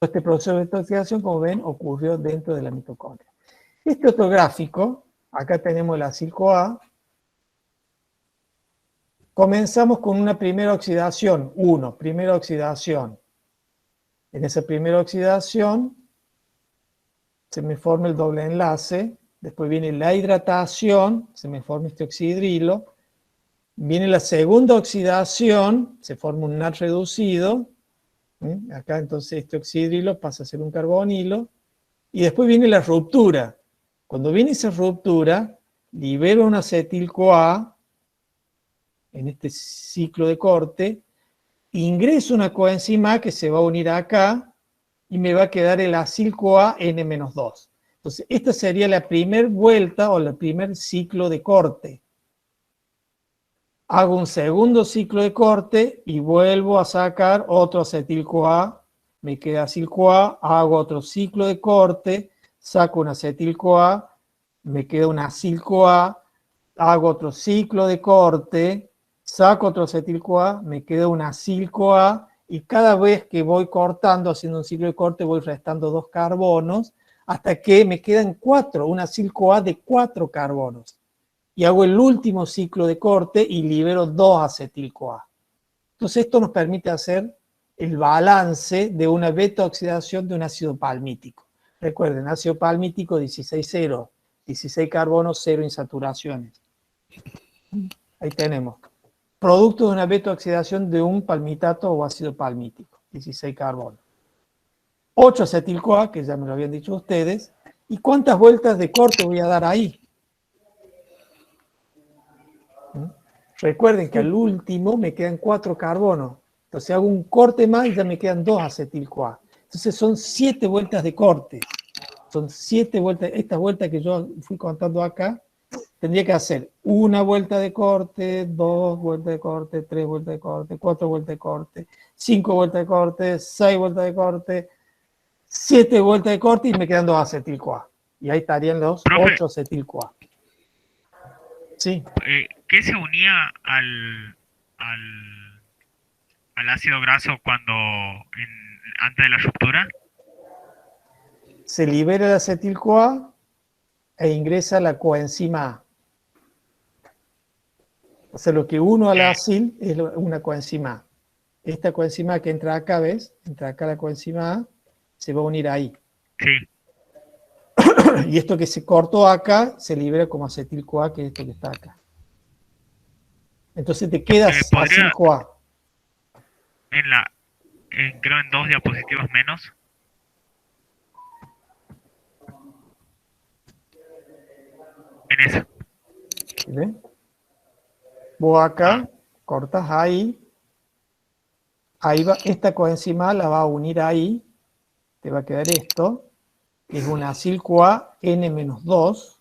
Este proceso de beta-oxidación, como ven, ocurrió dentro de la mitocondria. Este otro gráfico, acá tenemos el acil-CoA. Comenzamos con una primera oxidación, primera oxidación. En esa primera oxidación se me forma el doble enlace, después viene la hidratación, se me forma este oxidrilo, viene la segunda oxidación, se forma un NAD reducido, acá entonces este oxidrilo pasa a ser un carbonilo, y después viene la ruptura. Cuando viene esa ruptura, libero un acetil-CoA en este ciclo de corte, ingreso una coenzima A que se va a unir acá, y me va a quedar el acil-CoA N-2. Entonces, esta sería la primera vuelta o el primer ciclo de corte. Hago un segundo ciclo de corte y vuelvo a sacar otro acetil-CoA, me queda acil-CoA, hago otro ciclo de corte, saco un acetil-CoA, me queda un acil-CoA, hago otro ciclo de corte, saco otro acetil-CoA, me queda un acil-CoA, y cada vez que voy cortando, haciendo un ciclo de corte, voy restando 2 carbonos, hasta que me quedan 4, un acil-CoA de 4 carbonos. Y hago el último ciclo de corte y libero 2 acetil-CoA. Entonces esto nos permite hacer el balance de una beta-oxidación de un ácido palmítico. Recuerden, ácido palmítico 16,0, 16 carbonos, 0 insaturaciones. Ahí tenemos. Producto de una beta-oxidación de un palmitato o ácido palmítico, 16 carbonos. 8 acetil-CoA, que ya me lo habían dicho ustedes. ¿Y cuántas vueltas de corte voy a dar ahí? Recuerden que al último me quedan 4 carbonos. Entonces hago un corte más y ya me quedan 2 acetil-CoA. Entonces son 7 vueltas de corte. Son 7 vueltas. Estas vueltas que yo fui contando acá, tendría que hacer una vuelta de corte, 2 vueltas de corte, 3 vueltas de corte, 4 vueltas de corte, 5 vueltas de corte, 6 vueltas de corte, 7 vueltas de corte y me quedan 2 acetil-CoA. Y ahí estarían los 8 acetil-CoA. Sí. ¿Qué se unía al ácido graso antes de la ruptura? Se libera el acetil-CoA e ingresa la coenzima A. O sea, lo que uno al acil es una coenzima A. Esta coenzima A que entra acá, ¿ves? Entra acá la coenzima A, se va a unir ahí. Sí. Y esto que se cortó acá, se libera como acetil-CoA, que es esto que está acá. Entonces te quedas acil-CoA. Creo en 2 diapositivas menos. En esa. ¿Ves? Vos acá cortas ahí va, esta coenzima la va a unir ahí, te va a quedar esto, que es un acil-CoA N-2,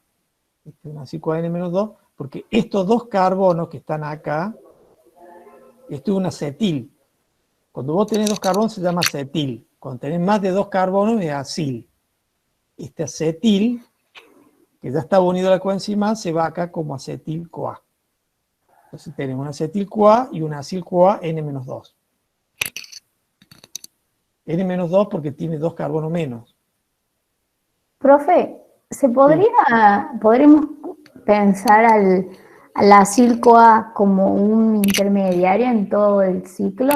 un acil-CoA N-2, porque estos 2 carbonos que están acá, esto es un acetil. Cuando vos tenés 2 carbonos se llama acetil, cuando tenés más de 2 carbonos es acil. Este acetil, que ya está unido a la coenzima, se va acá como acetil-CoA. Entonces tenemos un acetil-CoA y un acil-CoA N-2. N-2 porque tiene 2 carbonos menos. Profe, ¿podríamos pensar al acil-CoA como un intermediario en todo el ciclo?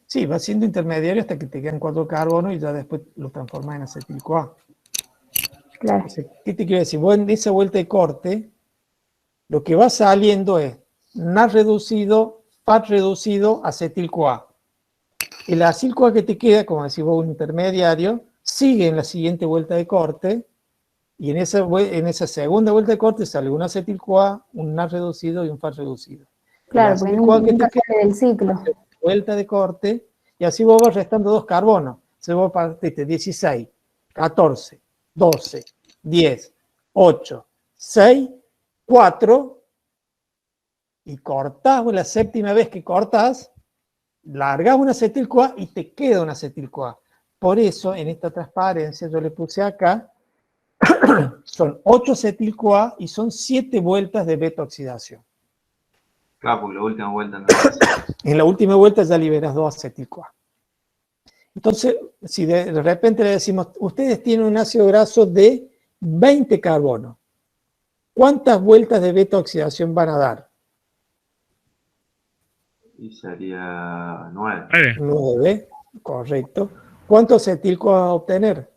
Sí, va siendo intermediario hasta que te quedan 4 carbonos y ya después lo transformas en acetil-CoA. Claro. Entonces, ¿qué te quiero decir? Vos en esa vuelta de corte, lo que va saliendo es NAD reducido, FAT reducido, acetil-CoA. El acil-CoA que te queda, como decís vos, un intermediario, sigue en la siguiente vuelta de corte, y en esa segunda vuelta de corte sale un acetil-CoA, un NAD reducido y un FAT reducido. Claro, porque nunca sale del ciclo. Vuelta de corte, y así vos vas restando 2 carbonos. Entonces vos partiste 16, 14, 12, 10, 8, 6, 4, y cortás, la séptima vez que cortás, largás un acetil-CoA y te queda un acetil-CoA. Por eso, en esta transparencia, yo le puse acá, son 8 acetil-CoA y son 7 vueltas de beta-oxidación. Claro, porque la última vuelta no. En la última vuelta ya liberas 2 acetil-CoA. Entonces, si de repente le decimos, ustedes tienen un ácido graso de 20 carbonos, ¿cuántas vueltas de beta oxidación van a dar? Y sería 9. 9. 9, correcto. ¿Cuánto acetil-CoA va a obtener?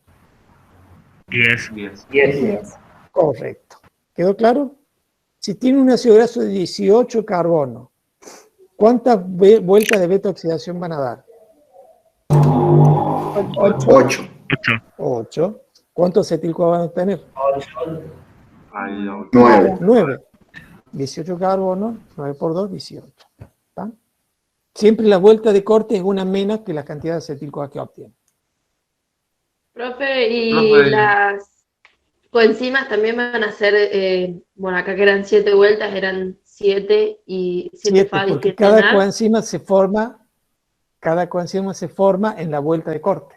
10. 10. 10. Correcto. ¿Quedó claro? Si tiene un ácido graso de 18 carbonos, ¿cuántas vueltas de beta oxidación van a dar? 8. 8. 8. 8. ¿Cuánto acetil-CoA van a obtener? Ahí, 9. 9. 18 carbonos, 9 por 2, 18. ¿Está? Siempre la vuelta de corte es una menos que la cantidad de acetil-CoA que obtiene. Profe, y Profe. las coenzimas también van a ser, bueno, acá que eran 7 vueltas, eran 7 y 7 7, FAD y porque 7 cada NAD. coenzima se forma en la vuelta de corte.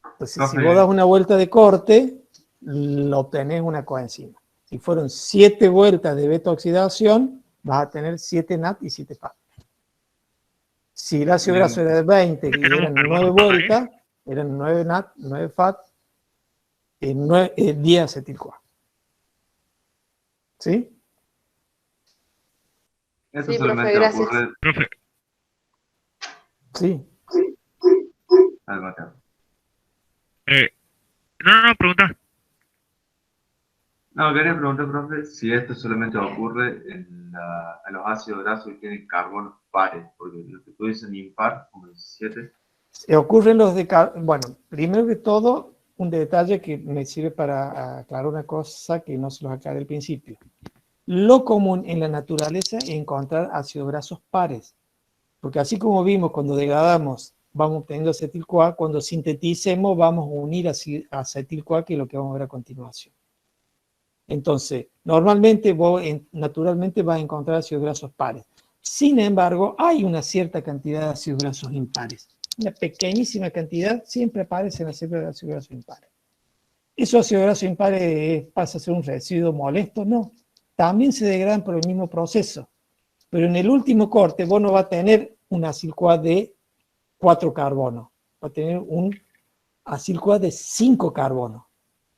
Entonces, si Profe. vos das una vuelta de corte, lo obtenés una coenzima. Si fueron 7 vueltas de beta oxidación, vas a tener 7 NAD y 7 FAD. Si el ácido Bien. graso era de 20 y Tenemos eran carbono 9 para vueltas, eran 9 NAD, 9 FAD, 10 acetil-CoA. ¿Sí? Eso Sí, solamente profe, gracias. ocurre Profe, Sí. al Mateo. no, pregunta. No, quería preguntar, profe, si esto solamente ocurre en los ácidos grasos que tienen carbonos pares, porque lo que tú dices impar, como 17. Se ocurren los de... Bueno, primero que todo, un detalle que me sirve para aclarar una cosa que no se los aclaré al principio. Lo común en la naturaleza es encontrar ácidos grasos pares, porque así como vimos cuando degradamos, vamos obteniendo acetil-CoA, cuando sinteticemos vamos a unir acetil-CoA, que es lo que vamos a ver a continuación. Entonces, normalmente naturalmente vas a encontrar ácidos grasos pares. Sin embargo, hay una cierta cantidad de ácidos grasos impares. Una pequeñísima cantidad siempre aparece en las células de ácidos grasos impares. ¿Esos ácidos grasos impares pasa a ser un residuo molesto? No. También se degradan por el mismo proceso. Pero en el último corte vos no vas a tener un acil-CoA de 4 carbonos. Va a tener un acil-CoA de 5 carbonos.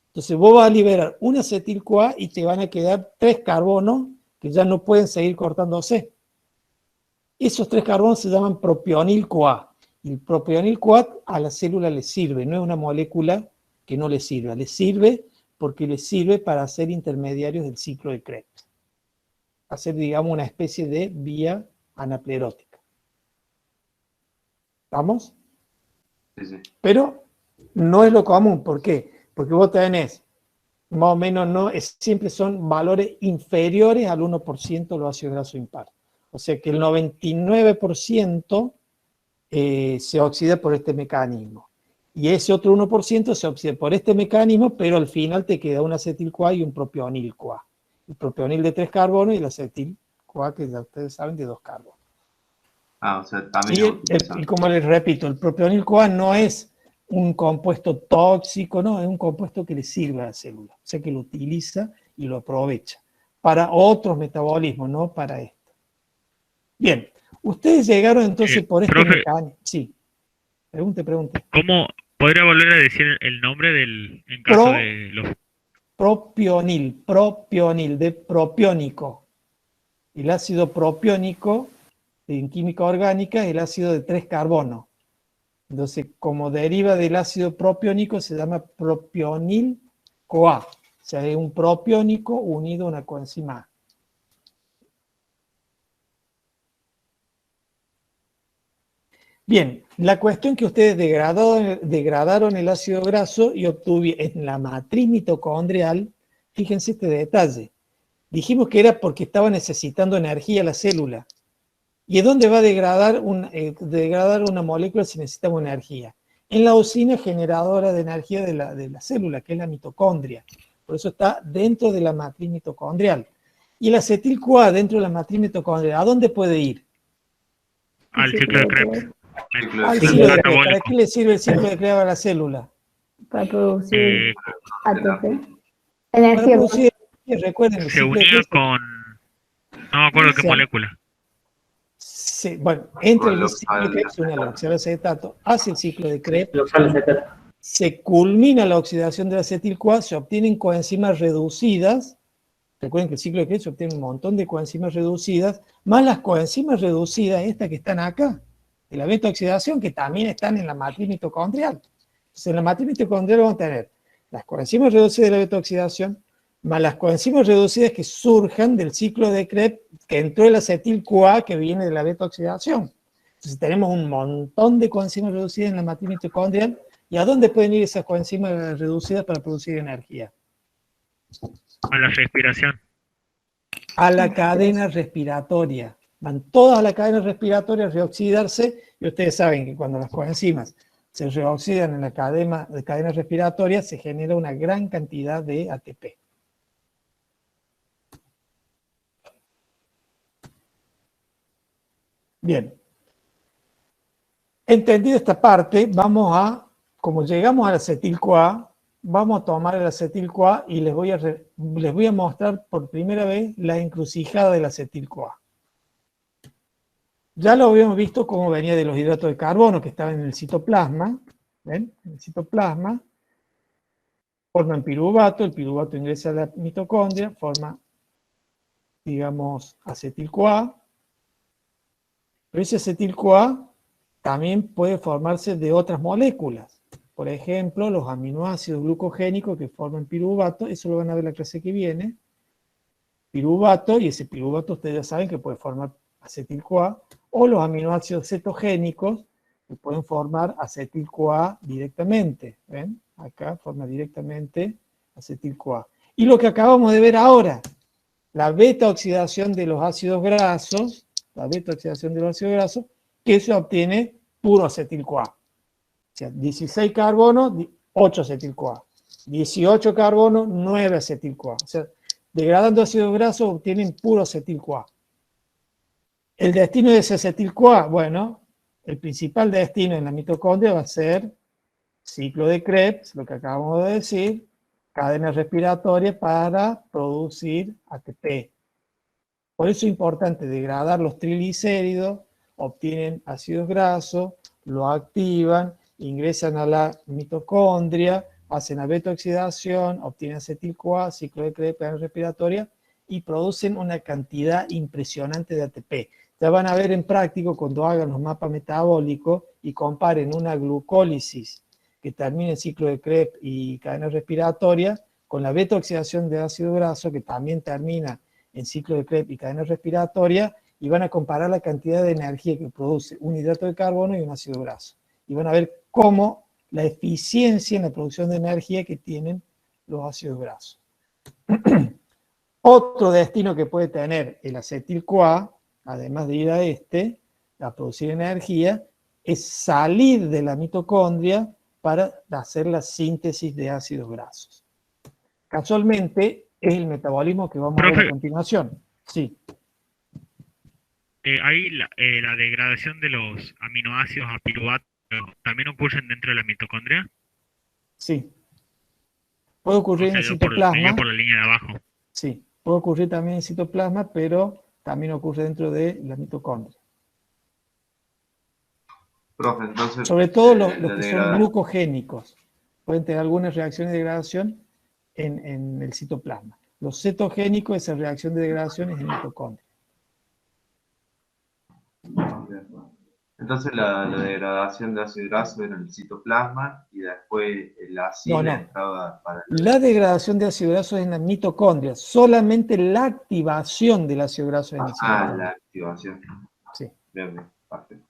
Entonces vos vas a liberar un acetil-CoA y te van a quedar 3 carbonos que ya no pueden seguir cortándose. Esos 3 carbonos se llaman propionil-CoA. Y el propionil-CoA a la célula le sirve, no es una molécula que no le sirve porque le sirve para hacer intermediarios del ciclo de Krebs. Hacer, digamos, una especie de vía anaplerótica. ¿Estamos? Sí, sí. Pero no es lo común. ¿Por qué? Porque vos tenés, más o menos, siempre son valores inferiores al 1% de los ácidos grasos impares. O sea que el 99% se oxida por este mecanismo. Y ese otro 1% se oxida por este mecanismo, pero al final te queda un acetil-CoA y un propionil-CoA. El propionil de 3 carbonos y el acetil-CoA, que ya ustedes saben, de 2 carbonos. O sea, también Y como les repito, el propionil-CoA no es un compuesto tóxico, no, es un compuesto que le sirve a la célula, o sea que lo utiliza y lo aprovecha para otros metabolismos, no para esto. Bien, ustedes llegaron entonces por este profe. mecanismo. Sí, pregunte. ¿Cómo podría volver a decir el nombre en caso de los... Propionil, de propiónico. El ácido propiónico en química orgánica es el ácido de 3 carbonos. Entonces, como deriva del ácido propiónico, se llama propionil-CoA. O sea, es un propiónico unido a una coenzima A. Bien, la cuestión que ustedes degradaron el ácido graso y obtuvieron en la matriz mitocondrial, fíjense este detalle. Dijimos que era porque estaba necesitando energía la célula. ¿Y en dónde va a degradar una molécula si necesitamos energía? En la usina generadora de energía de la célula, que es la mitocondria. Por eso está dentro de la matriz mitocondrial. Y el acetil-CoA dentro de la matriz mitocondrial, ¿a dónde puede ir? al ciclo de Krebs? Al ciclo de Krebs. ¿Para qué le sirve el ciclo de Krebs a la célula? Para producir ATP. Para Energía. producir energía, recuerden. Se unía con... No me acuerdo qué molécula. bueno, entra Con el el ciclo de Krebs, se une al oxaloacetato, hace el ciclo de Krebs, Lo sale acetato. se culmina la oxidación del acetil-CoA, se obtienen coenzimas reducidas. Recuerden que el ciclo de Krebs se obtiene un montón de coenzimas reducidas, más las coenzimas reducidas, estas que están acá, de la beta-oxidación, que también están en la matriz mitocondrial. Entonces, en la matriz mitocondrial vamos a tener las coenzimas reducidas de la beta-oxidación, más las coenzimas reducidas que surjan del ciclo de Krebs, que entró el acetil-CoA que viene de la beta-oxidación. Entonces, tenemos un montón de coenzimas reducidas en la matriz mitocondrial. ¿Y a dónde pueden ir esas coenzimas reducidas para producir energía? A la respiración. A la cadena respiratoria. Van todas a la cadena respiratoria a reoxidarse, y ustedes saben que cuando las coenzimas se reoxidan en la cadena respiratoria, se genera una gran cantidad de ATP. Bien. Entendido esta parte, vamos a, como llegamos al acetil-CoA, vamos a tomar el acetil-CoA y les voy a mostrar por primera vez la encrucijada del acetil-CoA. Ya lo habíamos visto cómo venía de los hidratos de carbono que estaban en el citoplasma. ¿Ven? En el citoplasma forman piruvato, el piruvato ingresa a la mitocondria, forma, digamos, acetil-CoA. Pero ese acetil-CoA también puede formarse de otras moléculas. Por ejemplo, los aminoácidos glucogénicos que forman piruvato, eso lo van a ver la clase que viene. Piruvato, y ese piruvato ustedes ya saben que puede formar acetil-CoA, o los aminoácidos cetogénicos que pueden formar acetil-CoA directamente. ¿Ven? Acá forma directamente acetil-CoA. Y lo que acabamos de ver ahora, la beta-oxidación de los ácidos grasos, que se obtiene puro acetil-CoA. O sea, 16 carbonos, 8 acetil-CoA. 18 carbonos, 9 acetil-CoA. O sea, degradando ácidos grasos obtienen puro acetil-CoA. El destino de ese acetil-CoA, bueno, el principal destino en la mitocondria va a ser ciclo de Krebs, lo que acabamos de decir, cadena respiratoria para producir ATP. Por eso es importante degradar los triglicéridos, obtienen ácidos grasos, lo activan, ingresan a la mitocondria, hacen la beta-oxidación, obtienen acetil-CoA, ciclo de Krebs, cadena respiratoria, y producen una cantidad impresionante de ATP. Ya van a ver en práctico cuando hagan los mapas metabólicos y comparen una glucólisis que termina en ciclo de Krebs y cadena respiratoria con la beta-oxidación de ácido graso que también termina en ciclo de Krebs y cadena respiratoria, y van a comparar la cantidad de energía que produce un hidrato de carbono y un ácido graso. Y van a ver cómo la eficiencia en la producción de energía que tienen los ácidos grasos. Otro destino que puede tener el acetil-CoA, además de ir a producir energía, es salir de la mitocondria para hacer la síntesis de ácidos grasos. Casualmente, es el metabolismo que vamos a ver a continuación. Sí. Ahí la degradación de los aminoácidos a piruvato también ocurren dentro de la mitocondria. Sí. Puede ocurrir en el citoplasma. Por la línea de abajo. Sí. Puede ocurrir también en el citoplasma, pero también ocurre dentro de la mitocondria. Profe, entonces, sobre todo los que son glucogénicos. Pueden tener algunas reacciones de degradación en el citoplasma. Los cetogénicos, esa reacción de degradación es en mitocondria. Entonces la degradación de ácido graso era en el citoplasma y después el ácido entraba para... La degradación de ácido graso es en la mitocondria. Solamente la activación del ácido graso es en el citoplasma. La activación. Sí. Bien, perfecto.